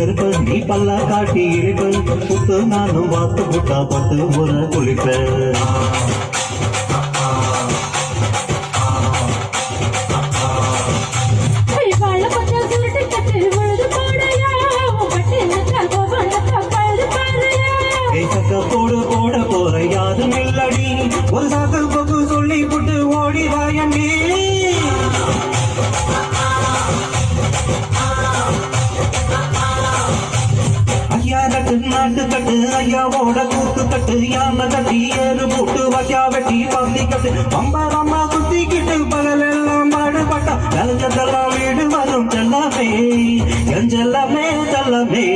நெருப்பு நீ பல்லா காட்டி இழுப்ப புத்து நானும் வாத்து புட்டா பத்து முறை குளிப்பேன் போடு போட போற யாரும் இல்லடி ஒரு சாக்கு போக்கு சொல்லி புட்டு ஓடி வாயண்டி ஐயா கட்டு நாட்டு கட்டு ஐயாவோட கூத்து கட்டு யானை கட்டி ஏறு போட்டு வையா வெட்டி பந்தி கட்டு பம்பரம்மா குத்திக்கிட்டு பகலெல்லாம் பாடுபட்டா கலஞ்சதெல்லாம் வீடு வரும் செல்லமே என் செல்லமே செல்லமே